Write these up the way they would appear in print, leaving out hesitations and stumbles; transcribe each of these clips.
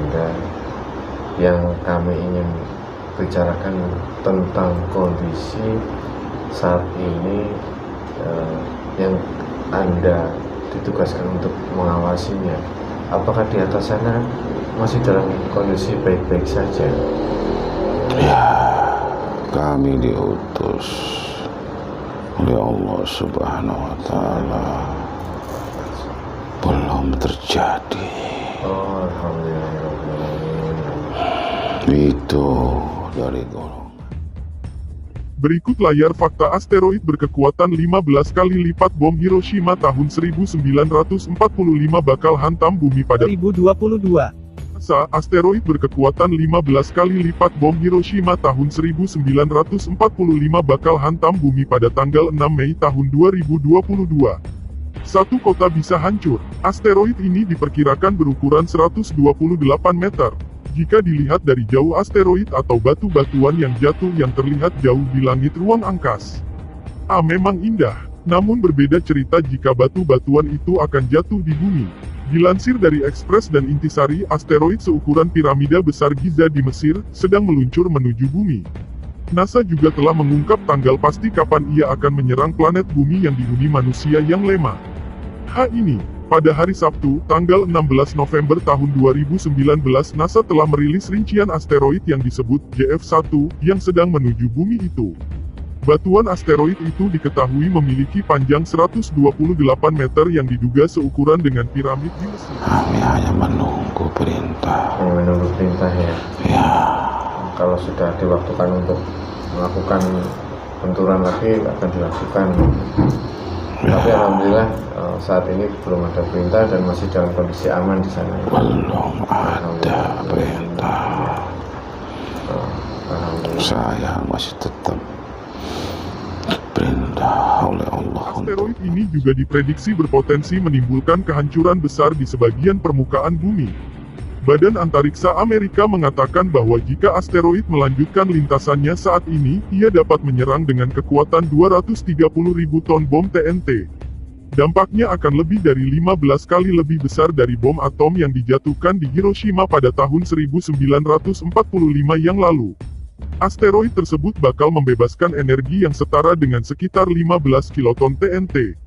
Anda. Yang kami ingin bicarakan tentang kondisi saat ini yang Anda ditugaskan untuk mengawasinya. Apakah di atas sana masih dalam kondisi baik-baik saja? Ya, kami diutus oleh Allah Subhanahu wa Ta'ala, belum terjadi. Oh, alhamdulillah. Itu dari golongan. Berikut layar fakta asteroid berkekuatan 15 kali lipat bom Hiroshima tahun 1945 bakal hantam bumi pada 2022. Asteroid berkekuatan 15 kali lipat bom Hiroshima tahun 1945 bakal hantam bumi pada tanggal 6 Mei tahun 2022. Satu kota bisa hancur. Asteroid ini diperkirakan berukuran 128 meter. Jika dilihat dari jauh, asteroid atau batu-batuan yang jatuh yang terlihat jauh di langit ruang angkasa. Memang indah, namun berbeda cerita jika batu-batuan itu akan jatuh di bumi. Dilansir dari Express dan Intisari, asteroid seukuran piramida besar Giza di Mesir sedang meluncur menuju bumi. NASA juga telah mengungkap tanggal pasti kapan ia akan menyerang planet bumi yang dihuni manusia yang lemah. Ini, pada hari Sabtu, tanggal 16 November tahun 2019, NASA telah merilis rincian asteroid yang disebut JF1 yang sedang menuju bumi itu. Batuan asteroid itu diketahui memiliki panjang 128 meter yang diduga seukuran dengan piramid di Mesir. Kami hanya menunggu perintah. Menunggu perintah ya. Ya, Kalau sudah diwaktukan untuk melakukan benturan lagi akan dilakukan. Tapi alhamdulillah saat ini belum ada perintah dan masih dalam kondisi aman di sana. belum ada perintah. Alhamdulillah. Saya masih tetap perintah oleh Allah. Asteroid ini juga diprediksi berpotensi menimbulkan kehancuran besar di sebagian permukaan bumi. Badan Antariksa Amerika mengatakan bahwa jika asteroid melanjutkan lintasannya saat ini, ia dapat menyerang dengan kekuatan 230.000 ton bom TNT. Dampaknya akan lebih dari 15 kali lebih besar dari bom atom yang dijatuhkan di Hiroshima pada tahun 1945 yang lalu. Asteroid tersebut bakal membebaskan energi yang setara dengan sekitar 15 kiloton TNT.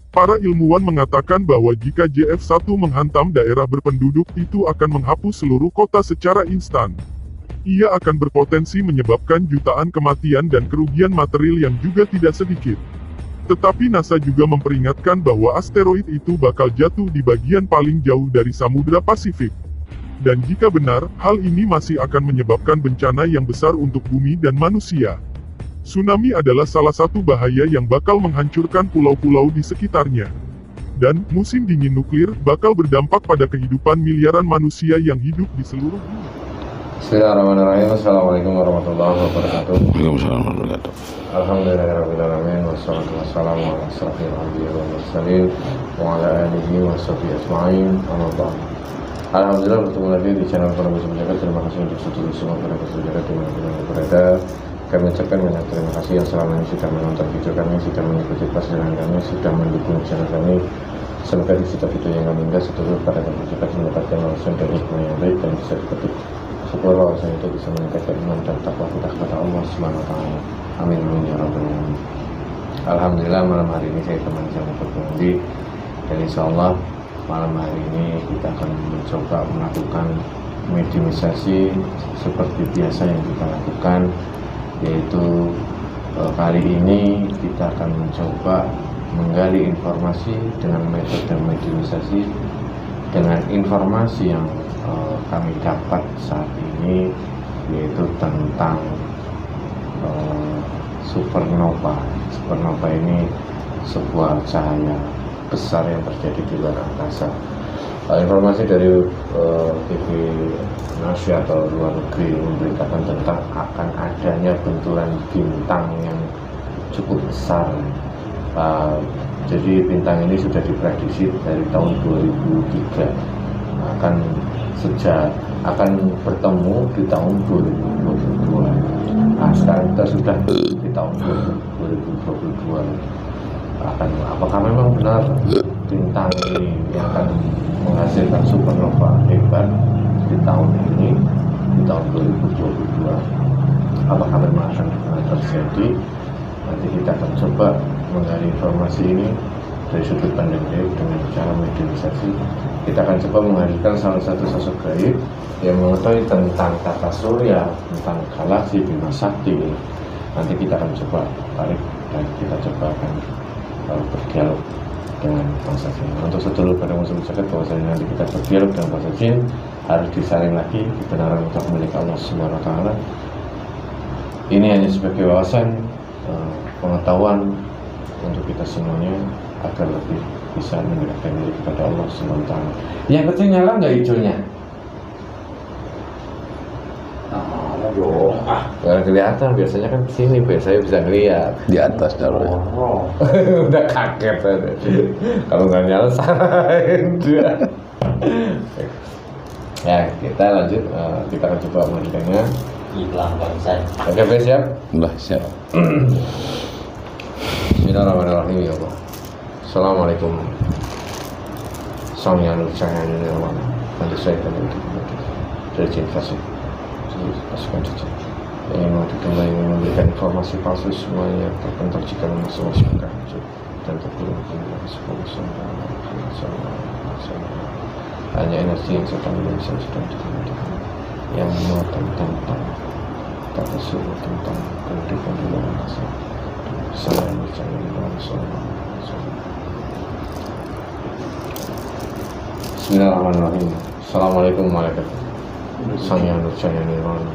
Para ilmuwan mengatakan bahwa jika JF1 menghantam daerah berpenduduk itu akan menghapus seluruh kota secara instan. Ia akan berpotensi menyebabkan jutaan kematian dan kerugian material yang juga tidak sedikit. Tetapi NASA juga memperingatkan bahwa asteroid itu bakal jatuh di bagian paling jauh dari Samudra Pasifik. Dan jika benar, hal ini masih akan menyebabkan bencana yang besar untuk bumi dan manusia. Tsunami adalah salah satu bahaya yang bakal menghancurkan pulau-pulau di sekitarnya. Dan musim dingin nuklir bakal berdampak pada kehidupan miliaran manusia yang hidup di seluruh bumi. Bismillahirrahmanirrahim. Assalamualaikum warahmatullahi wabarakatuh. Waalaikumsalam warahmatullahi wabarakatuh. Alhamdulillahirrahmanirrahim. Wassalatu wassalamu ala asrafil anbiya wal mursalin wa ala alihi wa sahbihi ajma'in. Amma ba'd. Alhamdulillah bertemu lagi di channel Ekonomi Sejagat. Terima kasih untuk seluruh semua para peserta dimanapun Anda berada. Kami ucapkan banyak terima kasih yang selama ini sudah menonton video kami, sudah mengikuti perjalanan kami, sudah mendukung channel kami. Semoga di setiap video yang kami unggah seluruh para peserta mendapatkan wawasan dan hikmah yang baik dan bisa dipetik. Syukur wawasan itu bisa meningkatkan iman dan takwa kita kepada Allah Subhanahu wa Ta'ala. Amin amin ya rabbal alamin. Alhamdulillah malam hari ini saya teman sama Berbundi dan insyaallah malam hari ini kita akan mencoba melakukan mediumisasi seperti biasa yang kita lakukan, yaitu kali ini kita akan mencoba menggali informasi dengan metode mediumisasi dengan informasi yang kami dapat saat ini, yaitu tentang supernova. Supernova ini sebuah cahaya besar yang terjadi di luar angkasa. Informasi dari TV Asia atau luar negeri memberitakan tentang akan adanya benturan bintang yang cukup besar. Jadi bintang ini sudah diprediksi dari tahun 2003 akan bertemu di tahun 2022. Nah, sekarang kita sudah di tahun 2022. Apakah memang benar bintang ini yang akan menghasilkan supernova hebat di tahun apakah memang akan terjadi. Nanti kita akan coba menggali informasi ini dari sudut pandang gaib dengan cara mediumisasi. Kita akan coba menghadirkan salah satu sosok gaib yang mengetahui tentang tata surya, tentang galaksi Bima Sakti. Nanti kita akan coba tarik dan kita coba akan berdialog dengan bangsa jin. Untuk sedulur pada musuh jagat bahwasanya nanti kita berdialog dengan bangsa jin harus disaring lagi kebenaran untuk milik Allah Subhanahu wa taala. Ini hanya sebagai wawasan pengetahuan untuk kita semuanya agar lebih bisa mendekatkan diri kepada Allah Subhanahu wa taala. Yang kecil nyala nggak hijaunya? Nggak kelihatan, biasanya kan sini biasanya bisa ngeliat Di atas taruhnya. udah kaget aja. Kalau nggak nyala salahin dia. Ya kita lanjut, kita akan coba mendengarnya. Iklan bangsa. Oke, Pak, siap? Udah siap. Bismillahirrahmanirrahim ya Allah. Assalamualaikum. Sang yang cahaya ini Allah. Nanti saya akan dari jin fasik. Pasukan jin yang dimulai memberikan informasi palsu semuanya terbentuk jika masuk hancur dan terpuruk hanya energi yang sedang digunakan yang menguatkan tentang tata surya, tentang kehidupan di luar angkasa. Saya bercanda Bismillahirrahmanirrahim. Assalamualaikum warahmatullahi wabarakatuh. Sang yang bercahaya nirwana,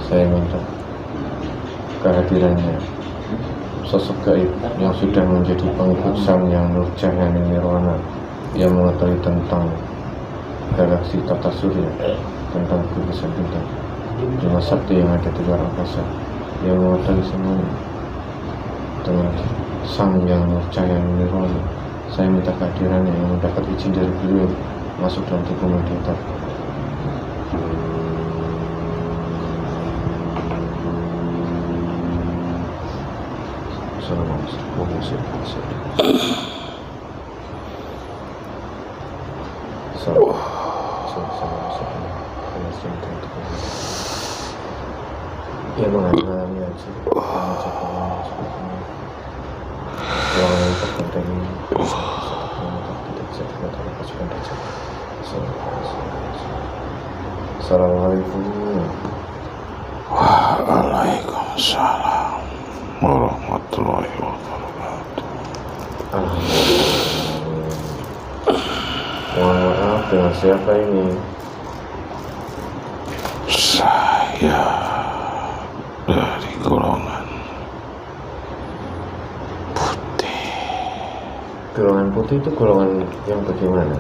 saya minta kehadirannya sosok gaib yang sudah menjadi pengikut Sang yang bercahaya nirwana, yang mengetahui tentang galaksi tata surya, tentang gugusan bintang, Bima Sakti yang ada di luar angkasa, yang mengetahui semuanya. Dengan Sang yang bercahaya nirwana, saya minta kehadirannya yang mendapat izin dari beliau masuk dalam tubuh mediter. Ia mengalami haji, yang terpenting tidak bisa dikatakan pasukan dajar. Assalamualaikum. Waalaikumsalam warahmatullahi wabarakatuh. Mohon maaf, dengan siapa ini? Saya dari golongan putih. Golongan putih itu golongan yang bagaimana?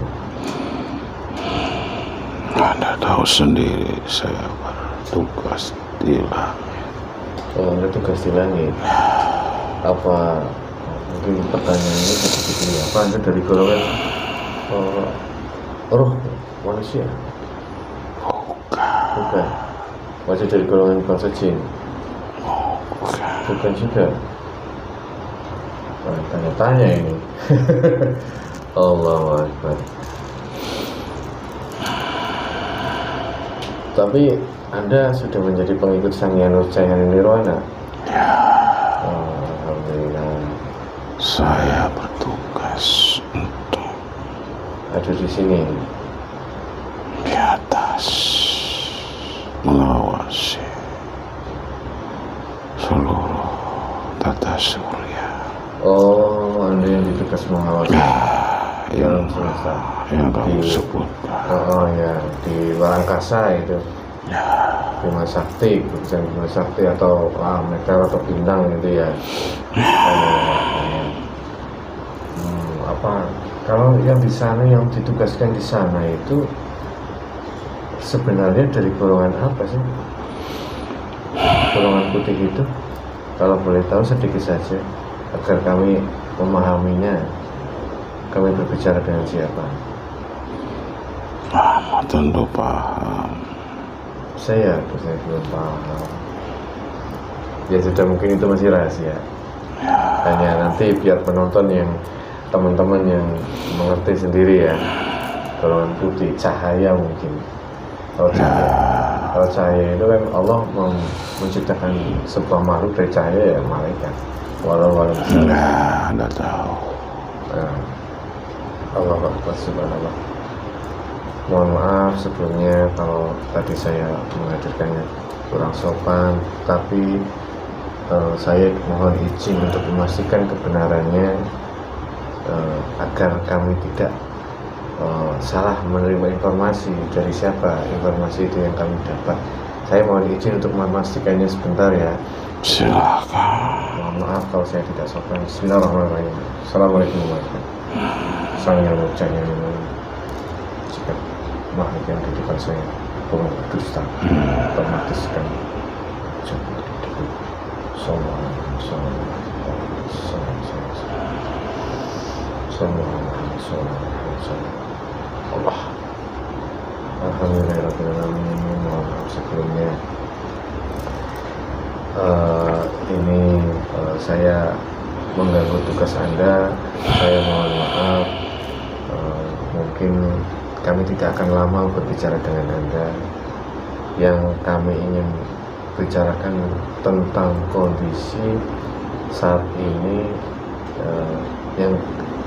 Anda tahu sendiri, saya bertugas di langit. Oh, Anda tugas di langit. Apa mungkin pertanyaan ini seperti ini? Apa Anda dari golongan roh manusia? Bukan. Masih dari golongan bangsa jin? Bukan juga. Tanya-tanya ini. Allahu Akbar. Tapi Anda sudah menjadi pengikut Sang Yang Nurcahaya Nirwana? Ya, Alhamdulillah. saya bertugas untuk Ada di sini. di atas mengawasi seluruh tata surya. Oh, Anda yang ditugas mengawasi Yang semesta. kamu Di- sebutkan. Oh ya, di luar angkasa itu. Ya, Bima Sakti, bukan Bima Sakti atau meteor atau bintang gitu ya. Apa kalau yang di sana, yang ditugaskan di sana itu sebenarnya dari golongan apa sih? Golongan putih itu, kalau boleh tahu sedikit saja agar kami memahaminya. Kami berbicara dengan siapa? tentu paham. Saya belum paham. Ya sudah, mungkin itu masih rahasia. Hanya nanti biar penonton yang teman-teman yang mengerti sendiri ya. Golongan putih, cahaya mungkin. Kalau cahaya itu kan Allah menciptakan sebuah makhluk dari cahaya ya malaikat. Walau Enggak tahu. Allah Akbar, subhanallah. Mohon maaf sebelumnya kalau tadi saya menghadirkannya kurang sopan, tapi saya mohon izin untuk memastikan kebenarannya agar kami tidak salah menerima informasi dari siapa informasi itu yang kami dapat. Saya mohon izin untuk memastikannya sebentar ya. Silakan. Mohon maaf kalau saya tidak sopan. Bismillahirrahmanirrahim. Assalamualaikum warahmatullahi wabarakatuh. Sang yang wajahnya jika makhluk yang di depan saya berdusta, otomatiskan Allah. Alhamdulillahirrahmanirrahim. Mohon maaf sebelumnya. Ini saya mengganggu tugas Anda. Saya mohon maaf. Mungkin kami tidak akan lama berbicara dengan Anda. Yang kami ingin bicarakan tentang kondisi saat ini yang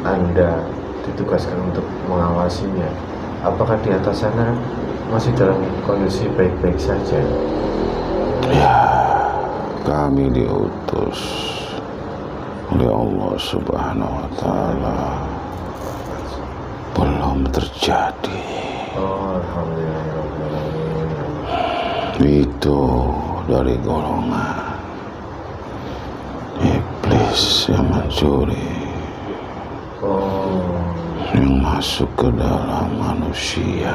Anda ditugaskan untuk mengawasinya. Apakah di atas sana masih dalam kondisi baik-baik saja? Ya, kami diutus oleh Allah Subhanahu wa Ta'ala. Belum terjadi. Alhamdulillah. Itu dari golongan iblis yang mencuri, yang masuk ke dalam manusia,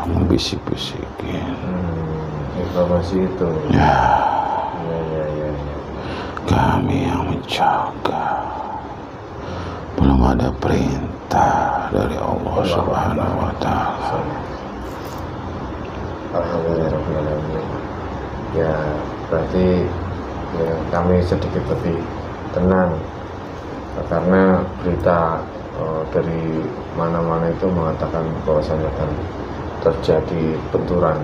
membisik-bisikin. Informasi itu. Ya. Ya. Kami yang menjaga. Belum ada perintah dari Allah Subhanahu wa Ta'ala. Alhamdulillah. Ya, berarti ya, kami sedikit lebih tenang karena berita dari mana-mana itu mengatakan bahwasanya akan terjadi benturan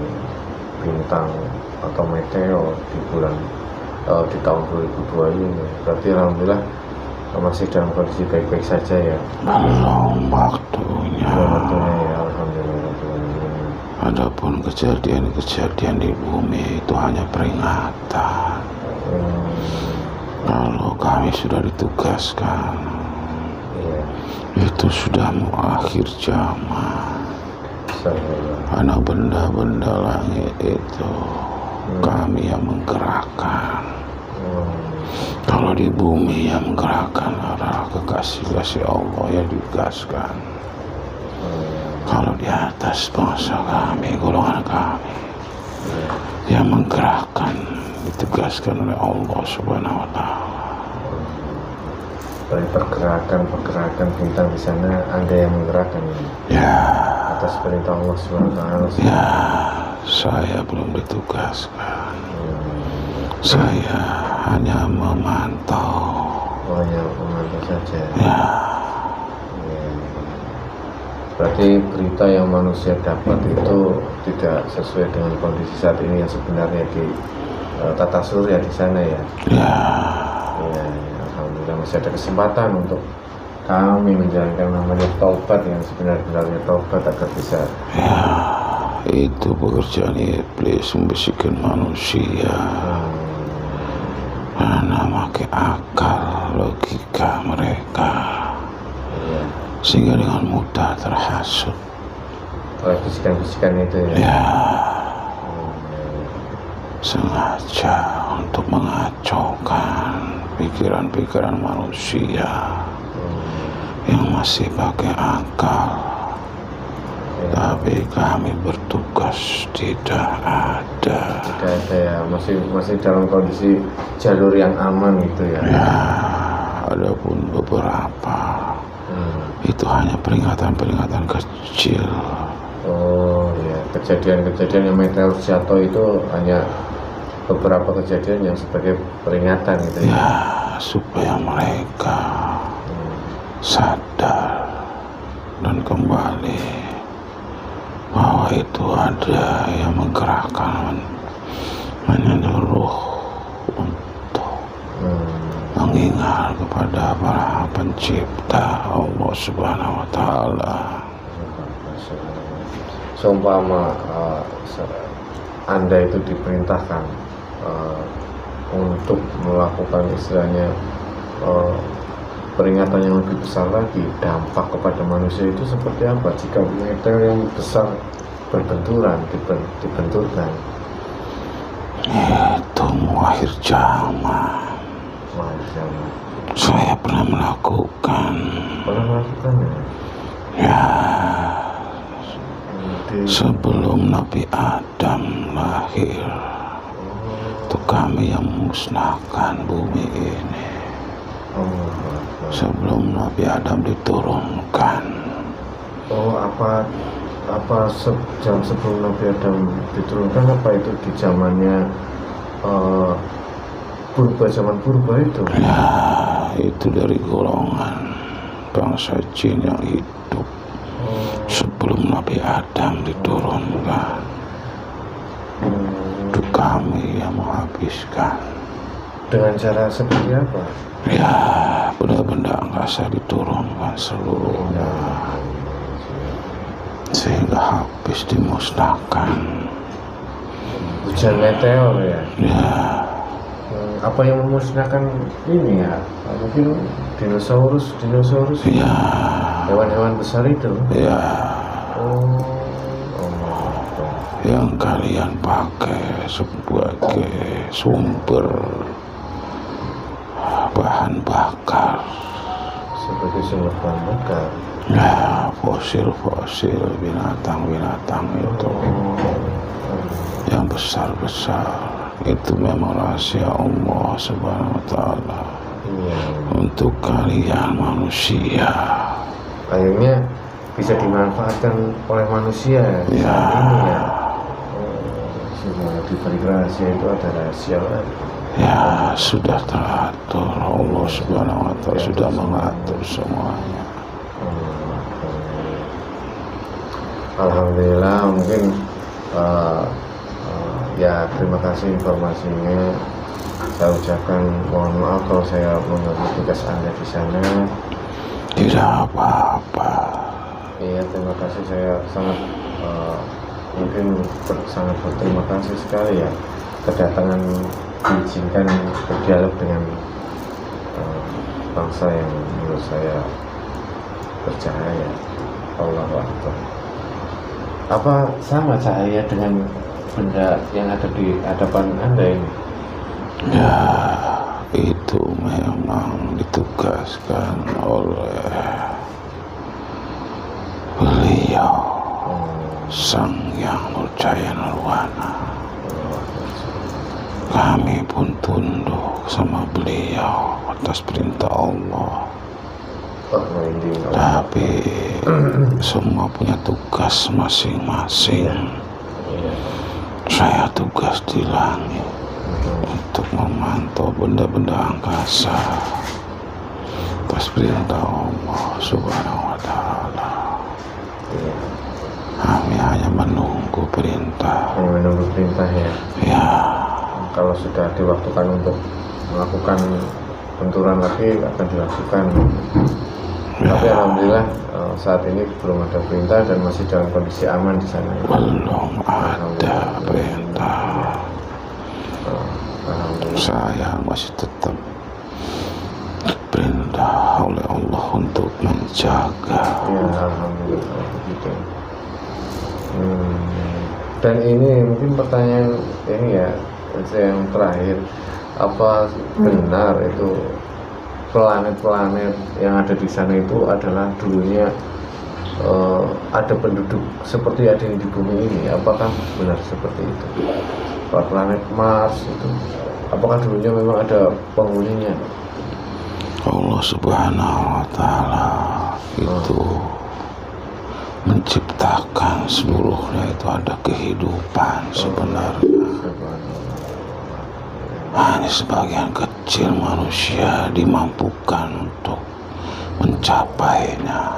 bintang atau meteor di di tahun 2002 ini. Berarti alhamdulillah masih dalam kondisi baik-baik saja ya. Belum waktunya. Ya, alhamdulillah. Adapun kejadian-kejadian di bumi itu hanya peringatan. Kalau kami sudah ditugaskan, itu sudah mau akhir zaman. Karena benda-benda langit itu kami yang menggerakkan. Kalau di bumi yang menggerakkan adalah kekasih-kasih Allah yang ditugaskan. Kalau di atas bangsa kami, golongan kami yang menggerakkan, ditugaskan oleh Allah Subhanahu wa Ta'ala. Dari pergerakan bintang di sana Anda yang menggerakkan ya, atas perintah Allah Subhanahu wa Ta'ala. Ya, saya belum ditugaskan. Saya hanya memantau. Hanya memantau saja. Ya. Berarti berita yang manusia dapat itu tidak sesuai dengan kondisi saat ini yang sebenarnya di tata surya di sana ya. Ya. Alhamdulillah masih ada kesempatan untuk kami menjalankan namanya taubat yang sebenarnya taubat agar bisa. Ya, itu pekerjaan iblis membisikkan manusia. Karena pakai akal, logika mereka. Sehingga dengan mudah terhasut oleh bisikan-bisikan itu ya. Ya, sengaja untuk mengacaukan pikiran-pikiran manusia yang masih pakai akal. Tapi kami bertugas tidak ada. Tidak ada ya, masih dalam kondisi jalur yang aman gitu ya. Ya, adapun beberapa itu hanya peringatan-peringatan kecil. Oh ya, kejadian-kejadian yang meteor jatuh itu hanya beberapa kejadian yang sebagai peringatan gitu ya. Ya, supaya mereka sadar dan kembali bahwa setelah itu ada yang menggerakkan menyeluruh untuk mengingat kepada para pencipta Allah Subhanahu wa Ta'ala. Seumpama Anda itu diperintahkan untuk melakukan istilahnya peringatan yang lebih besar lagi, dampak kepada manusia itu seperti apa jika meteor yang besar berbenturan, dibenturkan? Itu akhir zaman. Saya pernah melakukannya. Ya, sebelum Nabi Adam lahir, itu kami yang memusnahkan bumi ini. Sebelum Nabi Adam diturunkan. Apa jam sebelum Nabi Adam diturunkan, apa itu di zamannya zaman purba itu? Ya, itu dari golongan bangsa jin yang hidup sebelum Nabi Adam diturunkan. Itu kami yang menghabiskan. Dengan cara seperti apa? Ya, benda-benda angkasa diturunkan seluruhnya sehingga habis dimusnahkan. Hujan meteor ya? Ya. Apa yang memusnahkan ini ya? Mungkin dinosaurus Ya. Hewan-hewan besar itu. Ya. Oh. Yang kalian pakai sebagai sumber bahan bakar. Sebagai sumber bahan bakar. Ya, fosil-fosil binatang-binatang itu yang besar-besar itu memang rahasia Allah Subhanahu wa Ta'ala untuk kalian manusia. Akhirnya bisa dimanfaatkan oleh manusia saat ini ya. Di balik rahasia itu ada rahasia lagi. Ya, sudah teratur. Allah Subhanahu wa Ta'ala sudah mengatur semuanya. Alhamdulillah, mungkin ya terima kasih informasinya. Saya ucapkan mohon maaf kalau saya mengganggu tugas Anda di sana. Tidak apa-apa. Iya, terima kasih. Saya sangat mungkin sangat berterima kasih sekali ya kedatangan, diizinkan berdialog dengan bangsa yang menurut saya bercahaya. Allahu Akbar. Apa sama cahaya dengan benda yang ada di hadapan Anda ini? Ya, itu memang ditugaskan oleh beliau, Sang Yang Nurjaya Nirwana. Kami pun tunduk sama beliau atas perintah Allah. Tapi semua punya tugas masing-masing. Saya tugas di langit untuk memantau benda-benda angkasa atas perintah Allah Subhanahu wa Ta'ala. Kami hanya menunggu perintah. Menunggu perintah ya. Ya. Kalau sudah diwaktukan untuk melakukan benturan lagi akan dilakukan. Tapi alhamdulillah saat ini belum ada perintah dan masih dalam kondisi aman di sana. Belum ada perintah. Saya masih tetap diperintah oleh Allah untuk menjaga. Ya, alhamdulillah begitu. Dan ini mungkin pertanyaan ini ya, yang terakhir, apa benar itu planet-planet yang ada di sana itu adalah dulunya ada penduduk seperti ada yang di bumi ini? Apakah benar seperti itu? Planet Mars itu, apakah dulunya memang ada penghuninya? Allah Subhanahu wa Ta'ala itu menciptakan seluruhnya, itu ada kehidupan sebenarnya. Hanya sebagian kecil manusia dimampukan untuk mencapainya,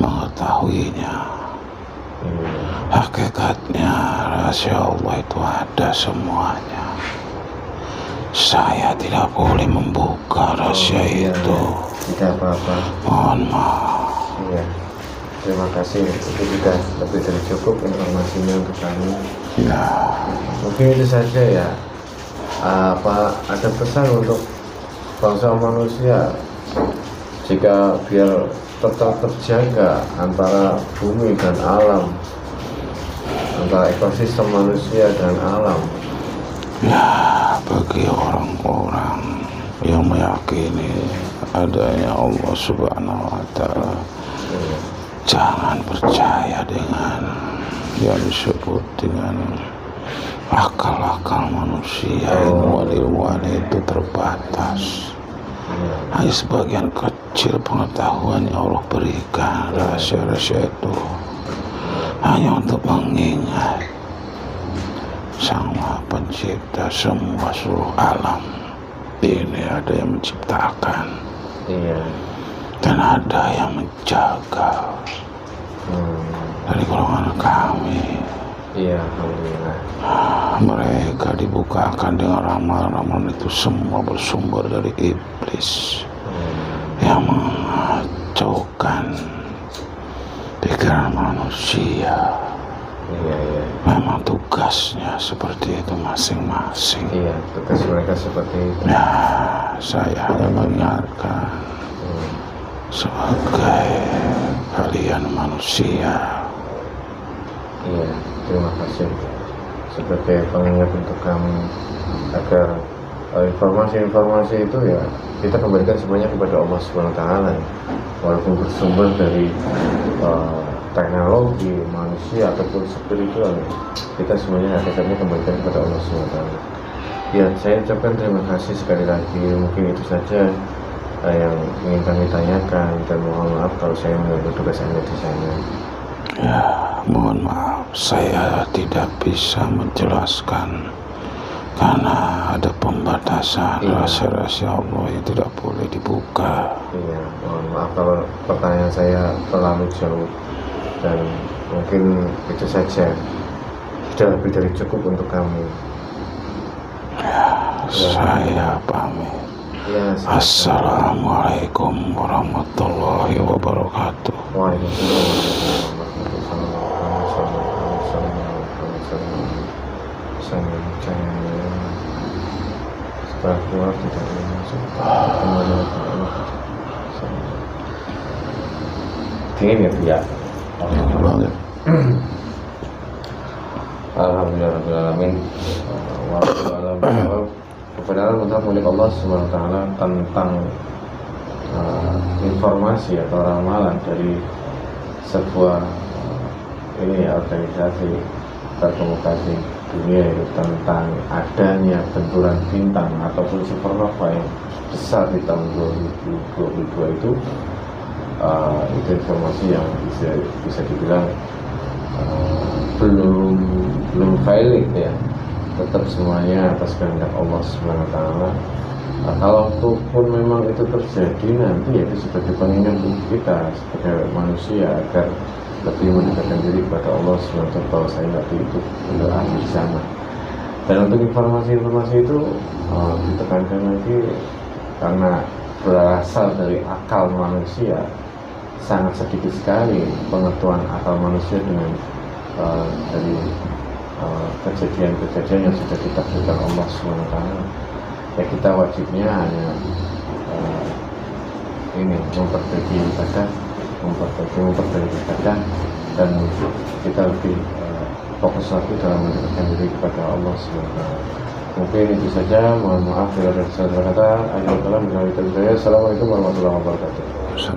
mengetahuinya. Hakikatnya rahasia Allah itu ada semuanya. Saya tidak boleh membuka rahasia itu. Tidak apa-apa. Mohon maaf. Iya. Terima kasih. Itu sudah lebih dari cukup informasinya untuk kami. Ya, Mungkin itu saja ya. Ada pesan untuk bangsa manusia jika biar tetap terjaga antara bumi dan alam, antara ekosistem manusia dan alam. ya, bagi orang-orang yang meyakini adanya Allah Subhanahu wa Ta'ala, jangan percaya dengan yang disebut dengan akal-akal manusia. Ilmuwan itu terbatas. Hanya sebagian kecil pengetahuan yang Allah berikan. Rahasia-rahasia itu hanya untuk mengingat Sang Maha Pencipta semua seluruh alam ini. Ada yang menciptakan, dan ada yang menjaga. Dari golongan kami, Alhamdulillah. mereka dibukakan dengan ramalan-ramalan itu semua bersumber dari iblis yang mengacaukan pikiran manusia. Memang tugasnya seperti itu masing-masing. Tugas mereka seperti itu. Nah, saya hanya mengingatkan sebagai kalian manusia. Terima kasih sebagai pengingat untuk kami agar informasi-informasi itu ya kita kembalikan semuanya kepada Allah Subhanahu wa Ta'ala, walaupun bersumber dari teknologi manusia ataupun spiritual, kita semuanya hakikatnya kembalikan kepada Allah Subhanahu wa Ta'ala. Ya, saya ucapkan terima kasih sekali lagi. Mungkin itu saja yang ingin kami tanyakan, dan mohon maaf kalau saya mengganggu tugas Anda di sana. Ya, mohon maaf, saya tidak bisa menjelaskan karena ada pembatasan. Rahasia-rahasia Allah yang tidak boleh dibuka. Mohon maaf kalau pertanyaan saya terlalu jauh, dan mungkin itu saja sudah lebih dari cukup untuk kami. Saya pamit. Assalamualaikum warahmatullahi wabarakatuh. Waalaikumsalam. Setelah keluar tidak masuk dingin ya dia. Dingin banget. Alhamdulillahirrahmanirrahim. Kebenaran mutlak milik Allah Subhanahu wa Ta'ala tentang informasi atau ramalan dari sebuah organisasi terkomunikasi dunia, itu tentang adanya benturan bintang ataupun supernova yang besar di tahun 2022 itu informasi yang bisa dibilang belum valid ya. Tetap semuanya atas kehendak Allah Subhanahu wa Ta'ala. Kalaupun memang itu terjadi nanti, ya itu sebagai pengingat kita sebagai manusia agar lebih mendekatkan diri kepada Allah Subhanahu wa Ta'ala, bahwa saya nanti itu berdoa di sana. Dan untuk informasi-informasi itu ditekankan lagi karena berasal dari akal manusia, sangat sedikit sekali pengetahuan akal manusia dengan dari kejadian-kejadian yang sudah ditakdirkan Allah SWT. Ya, kita wajibnya hanya memperbaiki ibadah, dan kita lebih fokus lagi dalam mendekatkan diri kepada Allah SWT. Mungkin itu saja. Mohon maaf bila ada kesalahan kata. Assalamualaikum warahmatullahi wabarakatuh.